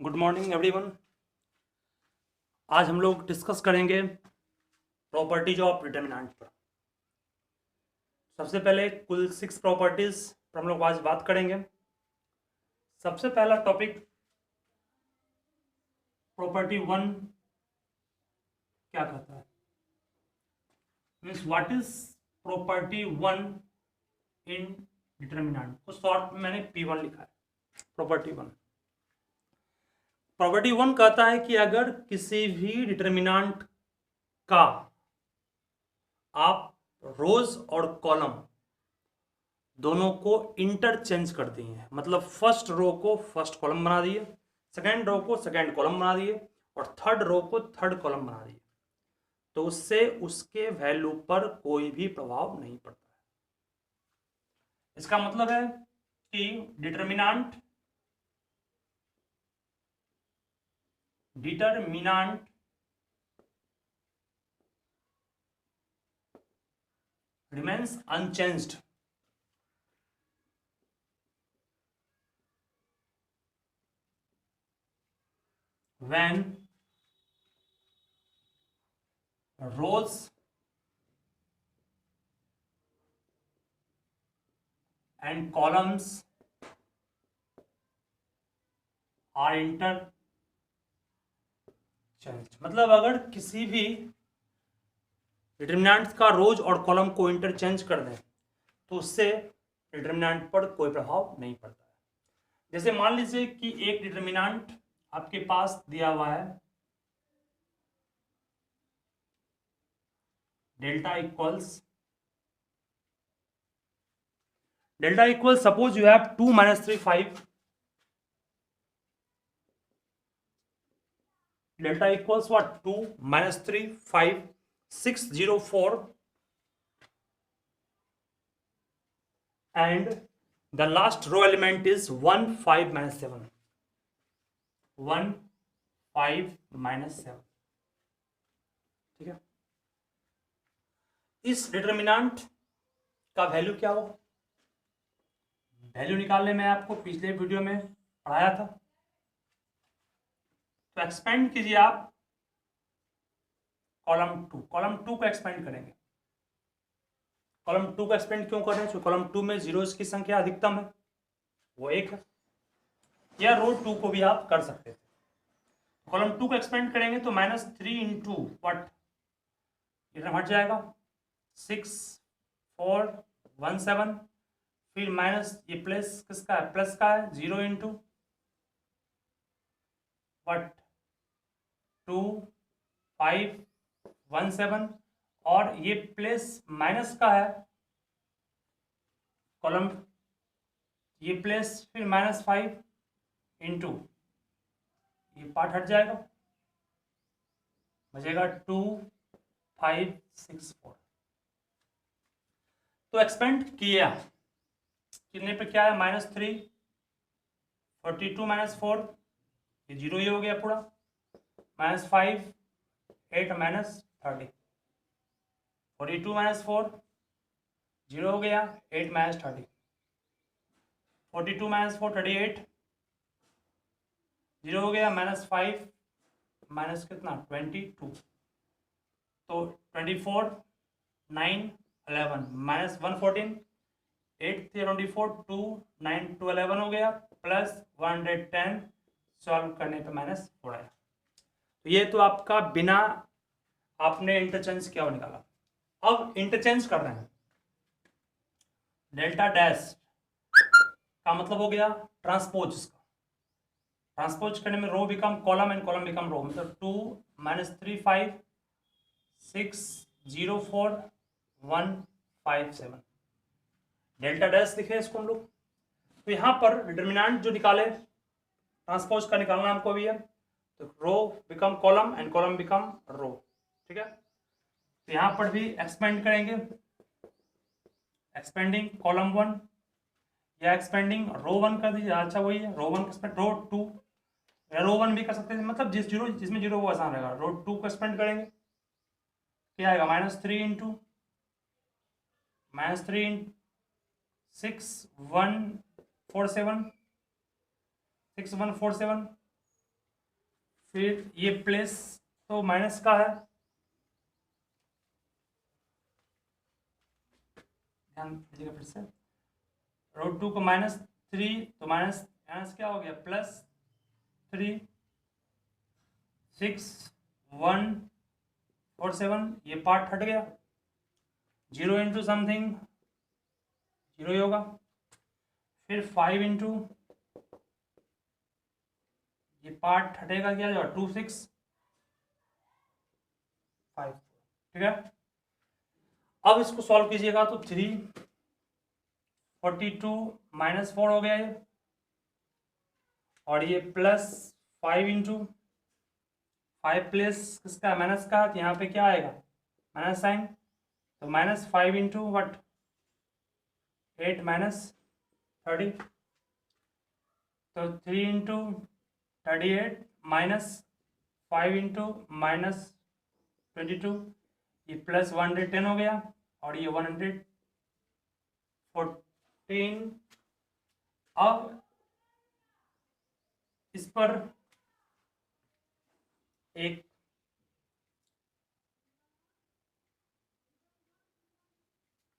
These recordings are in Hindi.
Good morning everyone. आज हम लोग डिस्कस करेंगे प्रॉपर्टीज ऑफ डिटर्मिनेंट पर। सबसे पहले कुल 6 प्रॉपर्टीज पर हम लोग आज बात करेंगे। सबसे पहला टॉपिक प्रॉपर्टी 1 क्या कहता है, means what is property 1 in determinant को शॉर्ट में मैंने P1 लिखा है। प्रॉपर्टी 1 कहता है कि अगर किसी भी डिटर्मिनेंट का आप रोज और कॉलम दोनों को इंटरचेंज कर दिए, मतलब फर्स्ट रो को फर्स्ट कॉलम बना दिए, सेकेंड रो को सेकेंड कॉलम बना दिए और थर्ड रो को थर्ड कॉलम बना दिए, तो उससे उसके वैल्यू पर कोई भी प्रभाव नहीं पड़ता है। इसका मतलब है कि determinant remains unchanged when rows and columns are interchanged। मतलब अगर किसी भी डिटर्मिनेंट्स का रोज और कॉलम को इंटरचेंज कर दें तो उससे डिटर्मिनेंट पर कोई प्रभाव नहीं पड़ता है। जैसे मान लीजिए कि एक डिटर्मिनेंट आपके पास दिया हुआ है delta equals suppose you have 2 - 3 5, delta equals what 2 - 3 5 6 0 4 and the last row element is 1 5 - 7 1 5 - 7। ठीक है, इस डिटर्मिनेंट का वैल्यू क्या होगा? वैल्यू निकालने में आपको पिछले वीडियो में पढ़ाया था, तो एक्सपेंड कीजिए आप कॉलम टू को एक्सपेंड करेंगे। कॉलम 2 को एक्सपेंड क्यों कर रहे हैं? कॉलम 2 में जीरोस की संख्या अधिकतम है, वो 1 है, या रो 2 को भी आप कर सकते थे। कॉलम 2 को एक्सपेंड करेंगे तो -3 इंटू वट इधर हट जाएगा 6 4 1 7, फिर माइनस ये प्लस किसका है? प्लस का है 0 इंटू वट 2 5 1 7, और ये प्लस माइनस का है कॉलम, ये प्लस फिर -5 इंटू ये पार्ट हट जाएगा, बचेगा 2 5 6 4। तो एक्सपेंड किया कितने पे क्या है? -3 42 - 4, ये 0 ही हो गया पूरा, -5 8 - 30 42 - 4 0 हो गया, 8 - 30 42 - 4 38 0 हो गया, -5 माइनस कितना 22, तो 24 9 11 -114 8 24 2 9 2 11 हो गया, प्लस 110 सॉल्व करने पे -4 आया। तो ये तो आपका बिना आपने इंटरचेंज किया हुआ निकाला। अब इंटरचेंज कर रहे हैं, डेल्टा डैश का मतलब हो गया ट्रांसपोज। इसका ट्रांसपोज करने में row become column and column become row, मतलब 2 - 3 5 6 0 4 1 5 7, डेल्टा डैश लिखे इसको हम लोग। तो यहाँ पर डिटर्मिनेंट जो निकाले ट्रांसपोज का निकालना हमको भी है, तो row become column and column become row. ठीक है, तो यहाँ पर भी एक्सपेंड करेंगे, एक्सपेंडिंग कॉलम 1 या एक्सपेंडिंग रो 1 कर दीजिए। अच्छा वही है, रो 1 एक्सपेंड रो 2 या रो 1 भी कर सकते हैं, मतलब जिसमें जीरो वो आसान रहेगा। रो 2 को एक्सपेंड करेंगे, क्या आएगा? -3 इंटू -3 6 1 4 7 6 1 4 7 फिर ये प्लस तो माइनस का है, ध्यान दीजिएगा फिर से, रूट 2 को -3 तो माइनस माइनस क्या हो गया प्लस 3 6 1 4 7, ये पार्ट हट गया, 0 इंटू समथिंग 0 ही होगा। फिर 5 इंटू ये पार्ट हटेगा, क्या जाएगा 2 6 5, ठीक है। अब इसको सॉल्व कीजिएगा तो 342 -4 हो गया ये, और ये प्लस 5 इंटू 5 प्लस किसका माइनस का, तो यहाँ पे क्या आएगा माइनस साइन, तो -5 इंटू वट 8 -30, तो 3 इंटू 38 -5 इंटू -22, ये प्लस 110 हो गया, और ये 114। अब इस पर एक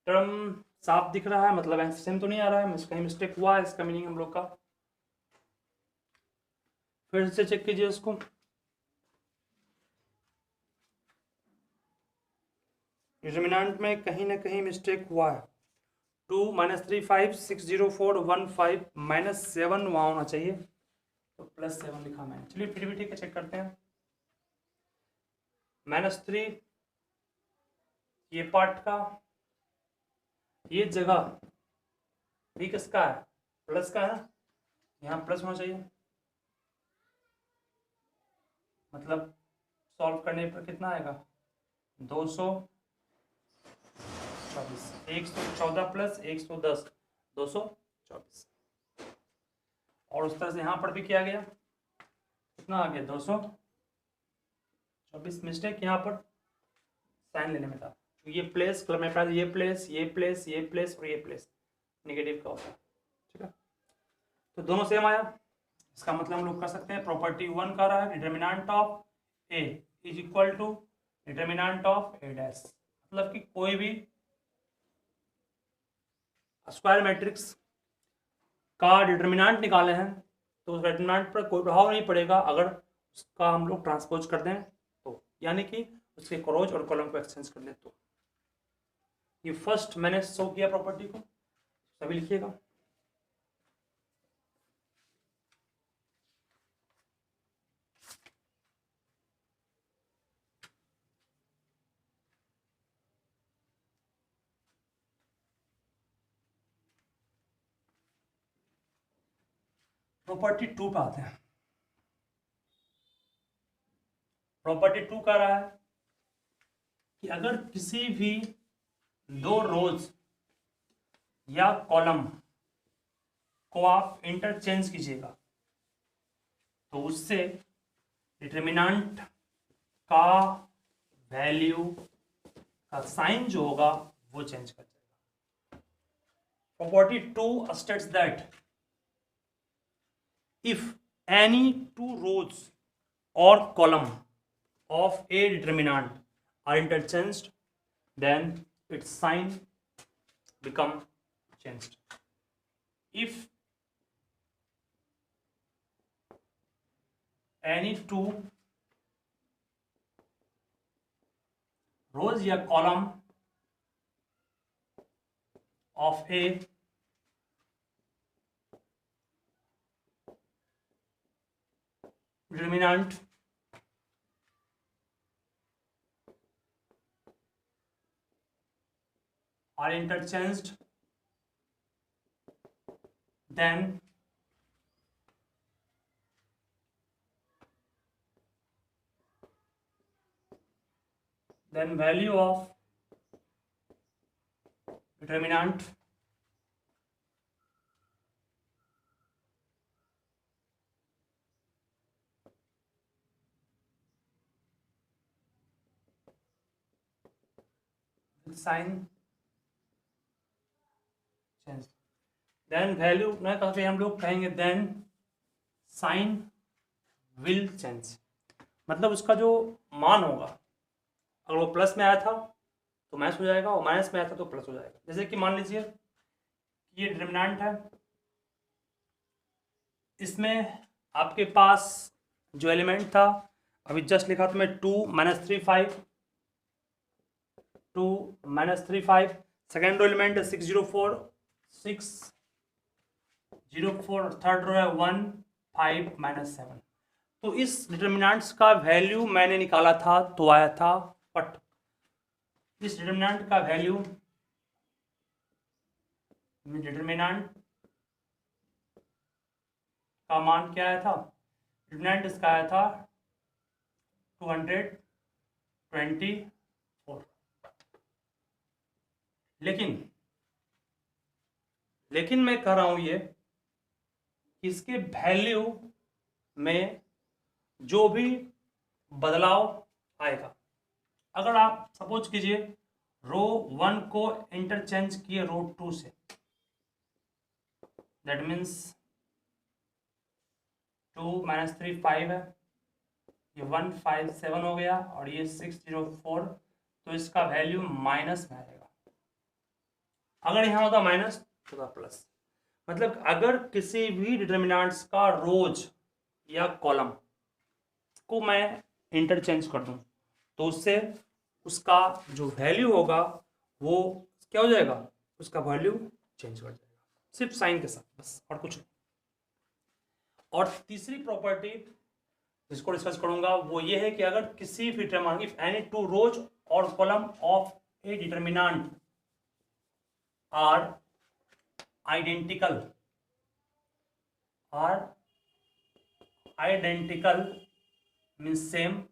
टर्म साफ दिख रहा है, मतलब एलसीएम तो नहीं आ रहा है, कहीं मिस्टेक हुआ है, इसका मीनिंग हम लोग का फिर से चेक कीजिए इसको। डिटरमिनेंट में कहीं ना कहीं मिस्टेक हुआ है, 2 -3 5 6 0 4 1 5 -7 वहाँ होना चाहिए, तो +7 लिखा मैंने, चलिए फिर भी ठीक है, चेक करते हैं। -3 ये पार्ट का, ये जगह भी किसका है प्लस का है ना, यहाँ प्लस होना चाहिए, मतलब सॉल्व करने पर कितना आएगा 224, 114 प्लस 110 224, और उस तरह से यहाँ पर भी किया गया, कितना आ गया 224, मिस्टेक यहाँ पर साइन लेने में था, तो ये प्लेस मेरे पास ये प्लेस ये प्लेस ये प्लेस और ये प्लेस नेगेटिव का होता है, ठीक है। तो दोनों सेम आया, इसका मतलब हम लोग कर सकते हैं प्रॉपर्टी 1 का रहा है determinant of A is equal to determinant of A dash, मतलब कि कोई भी स्क्वायर मैट्रिक्स का डिटरमिनेंट निकाले हैं तो उस डिटरमिनेंट पर कोई प्रभाव नहीं पड़ेगा अगर उसका हम लोग ट्रांसपोज कर दें, तो यानी कि उसके क्रॉस और कॉलम को एक्सचेंज कर लें। तो ये फर्स्ट मैंने शो किया प्रॉपर्टी को, सभी लिखिएगा। प्रॉपर्टी 2 पे आते हैं। प्रॉपर्टी 2 कह रहा है कि अगर किसी भी दो रोज या कॉलम को आप इंटरचेंज कीजिएगा तो उससे डिटरमिनेंट का वैल्यू का साइन जो होगा वो चेंज कर जाएगा। Property 2 states that if any two rows or column of a determinant are interchanged then its sign become changed. If any two rows या column of a determinant are interchanged then value of determinant sign change, then value ना कभी हम लोग कहेंगे then sign will change, मतलब उसका जो मान होगा, अगर वो प्लस में आया था तो माइनस हो जाएगा, और माइनस में आया था तो प्लस हो जाएगा। जैसे कि मान लीजिए ये डिटरमिनेंट है, इसमें आपके पास जो एलिमेंट था, अभी जस्ट लिखा था मैं 2 - 3 5, 2 - 3 5, सेकेंड रो एलिमेंट है 604, 604, थर्ड रो है 1 5 - 7। तो इस डिटरमिनेंट्स का वैल्यू मैंने निकाला था तो आया था पट, इस डिटरमिनेंट का वैल्यू, डिटरमिनेंट का मान क्या आया था, डिटरमिनेंट इसका आया था 224। लेकिन मैं कह रहा हूं ये कि इसके वैल्यू में जो भी बदलाव आएगा, अगर आप सपोज कीजिए रो 1 को इंटरचेंज किए रो 2 से, दैट मीन्स 2 - 3 5 है, ये 1 5 7 हो गया, और ये 604, तो इसका वैल्यू माइनस में आएगा। अगर यहाँ होता माइनस तो होता प्लस। मतलब अगर किसी भी डिटरमिनेंट्स का रोज या कॉलम को मैं इंटरचेंज कर दूं तो उससे उसका जो वैल्यू होगा वो क्या हो जाएगा, उसका वैल्यू चेंज कर जाएगा, सिर्फ साइन के साथ, बस और कुछ नहीं। और तीसरी प्रॉपर्टी जिसको डिस्कस करूंगा वो ये है कि अगर किसी भी determinant, if any two rows और column of A determinant are identical means same,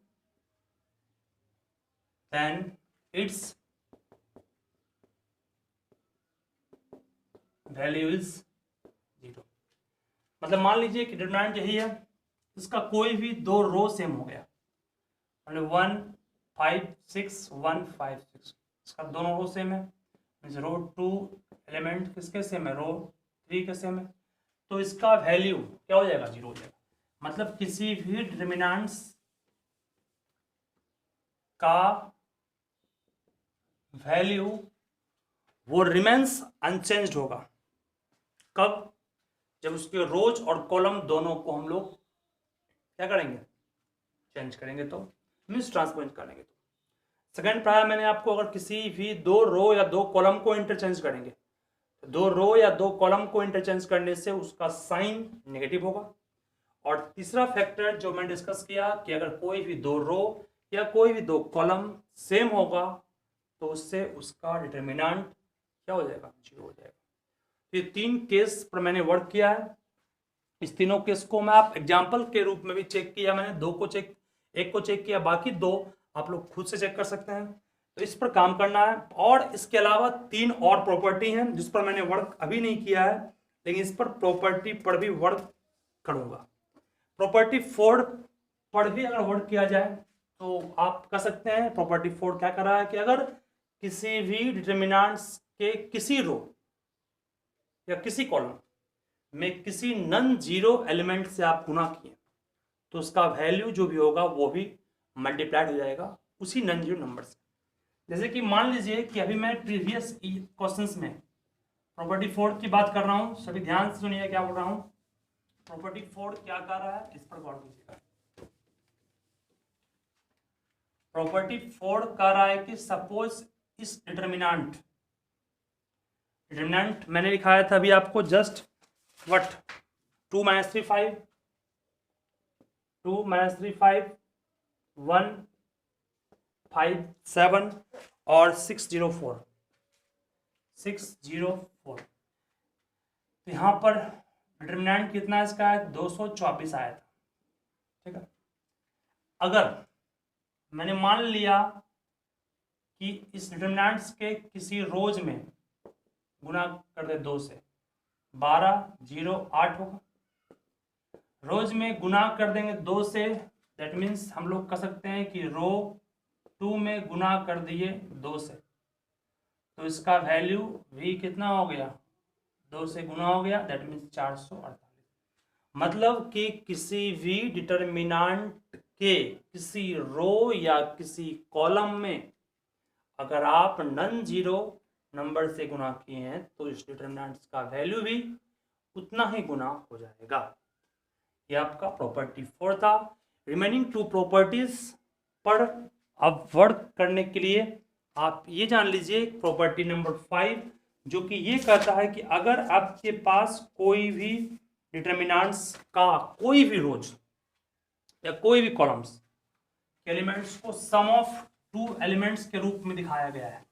then its value is 0। मतलब मान लीजिए कि डिटरमिनेंट यही है, इसका कोई भी दो रो सेम हो गया, 1 5 6 1 5 6, इसका दोनों रो सेम है, रो 2 एलिमेंट किसके सेम है, रो 3 के सेम है, तो इसका वैल्यू क्या हो जाएगा, 0 हो जाएगा। मतलब किसी भी डिटरमिनेंट्स का वैल्यू वो रिमेन्स अनचेंज्ड होगा। कब, जब उसके रोज और कॉलम दोनों को हम लोग क्या करेंगे, चेंज करेंगे, तो मीन्स ट्रांसपोज करेंगे। तो सेकेंड प्रायर मैंने आपको, अगर किसी भी दो रो या दो कॉलम को इंटरचेंज करेंगे, तो दो रो या दो कॉलम को इंटरचेंज करने से उसका साइन नेगेटिव होगा। और तीसरा फैक्टर जो मैंने डिस्कस किया कि अगर कोई भी दो रो या कोई भी दो कॉलम सेम होगा तो उससे उसका डिटरमिनेंट क्या हो जाएगा, 0 हो जाएगा। तो ये 3 केस पर मैंने वर्क किया है। इस तीनों केस को मैं आप एग्जाम्पल के रूप में भी चेक किया, मैंने एक को चेक किया, बाकी 2 आप लोग खुद से चेक कर सकते हैं। तो इस पर काम करना है। और इसके अलावा 3 और प्रॉपर्टी हैं जिस पर मैंने वर्क अभी नहीं किया है, लेकिन इस पर प्रॉपर्टी पर भी वर्क करूंगा। प्रॉपर्टी 4 पर भी अगर वर्क किया जाए तो आप कर सकते हैं। प्रॉपर्टी 4 क्या कर रहा है कि अगर किसी भी डिटरमिनेंट्स के किसी रो या किसी कॉलम में किसी नन जीरो एलिमेंट से आप गुणा किए तो उसका वैल्यू जो भी होगा वो भी मल्टीप्लाइड हो जाएगा उसी नन जीरो नंबर से। जैसे कि मान लीजिए कि अभी मैं प्रीवियस क्वेश्चंस में प्रॉपर्टी 4 की बात कर रहा हूं, सभी ध्यान से सुनिए क्या बोल रहा हूं। प्रॉपर्टी 4 क्या कर रहा है, इस पर गौर कीजिएगा। प्रॉपर्टी 4 कह रहा है कि सपोज इस डिटरमिनेंट मैंने लिखाया था अभी आपको जस्ट व्हाट 2 - 3 5 2 - 3 5 1 5 7 और 604 तो यहाँ पर डिटरमिनेंट कितना इसका है, 224 आया था। ठीक है, अगर मैंने मान लिया कि इस डिटरमिनेंट्स के किसी रोज में गुणा कर दे 2 से, 12 0 8 होगा। रोज में गुणा कर देंगे 2 से, दैट मीन्स हम लोग कह सकते हैं कि रो 2 में गुणा कर दिए 2 से, तो इसका वैल्यू भी कितना हो गया, 2 से गुणा हो गया, दैट मीन्स 448। मतलब कि किसी भी डिटरमिनेंट के किसी रो या किसी कॉलम में अगर आप नॉन जीरो नंबर से गुना किए हैं तो इस डिटरमिनेंट्स का वैल्यू भी उतना ही गुना हो जाएगा। ये आपका प्रॉपर्टी 4 था। रिमेनिंग 2 प्रॉपर्टीज पर अब वर्क करने के लिए आप ये जान लीजिए प्रॉपर्टी नंबर 5, जो कि ये कहता है कि अगर आपके पास कोई भी डिटरमिनेंट्स का कोई भी रोज या कोई भी कॉलम्स एलिमेंट्स को सम ऑफ 2 एलिमेंट्स के रूप में दिखाया गया है,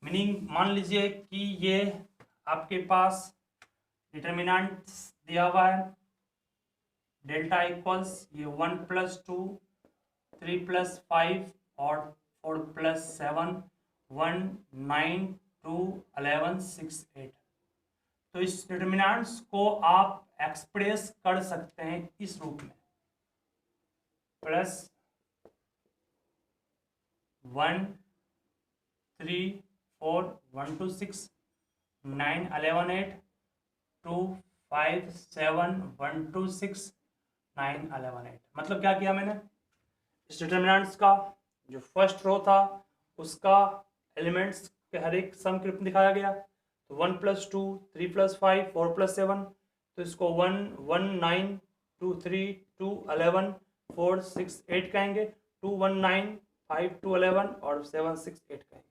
मीनिंग मान लीजिए कि ये आपके पास डिटरमिनेंट्स दिया हुआ है, डेल्टा इक्वल्स ये 1 + 2 3 + 5 और 4 + 7 1 9 2 11 6 8। तो इस डिटरमिनेंट्स को आप एक्सप्रेस कर सकते हैं इस रूप में, +1 3 4 1 2 6 9 11 8 2 5 7 1 2 6 9 11 8। मतलब क्या किया मैंने, इस डिटरमिनेंट्स का जो फर्स्ट रो था उसका एलिमेंट्स के हर एक सम के रूप में दिखाया गया, तो 1 + 2 3 + 5 4 + 7, तो इसको 1 1 9 2 3 2 11 4 6 8 कहेंगे, 2 1 9 5 2 11 और 7 6 8 कहेंगे।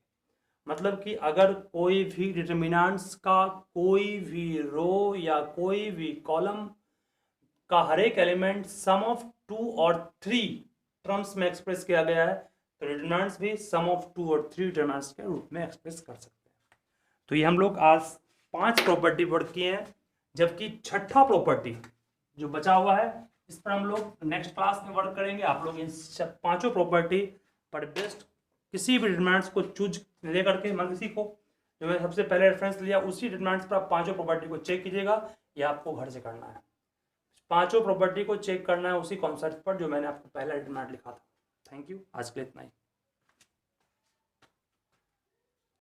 मतलब कि अगर कोई भी डिटरमिनेंट्स का कोई भी रो या कोई भी कॉलम का हर एक एलिमेंट सम ऑफ 2 और 3 टर्म्स में एक्सप्रेस किया गया है, तो डिटरमिनेंट्स भी सम ऑफ 2 और 3 डिटरमिनेंट्स के रूप में एक्सप्रेस कर सकते हैं। तो ये हम लोग आज 5 प्रॉपर्टी वर्क किए हैं, जबकि छठा प्रॉपर्टी जो बचा हुआ है इस पर हम लोग नेक्स्ट क्लास में वर्क करेंगे। आप लोग इन 5 प्रॉपर्टी पर बेस्ट किसी भी डिटरमिनेंट्स को चूज ले करके किसी को जो मैं सबसे पहले रेफरेंस लिया उसी डिटरमिनेंट्स पर आप 5 प्रॉपर्टी को चेक कीजिएगा। ये आपको घर से करना है, 5 प्रॉपर्टी को चेक करना है उसी कॉन्सेप्ट पर जो मैंने आपको पहला डिटरमिनेंट लिखा था। थैंक यू, आज के लिए इतना ही।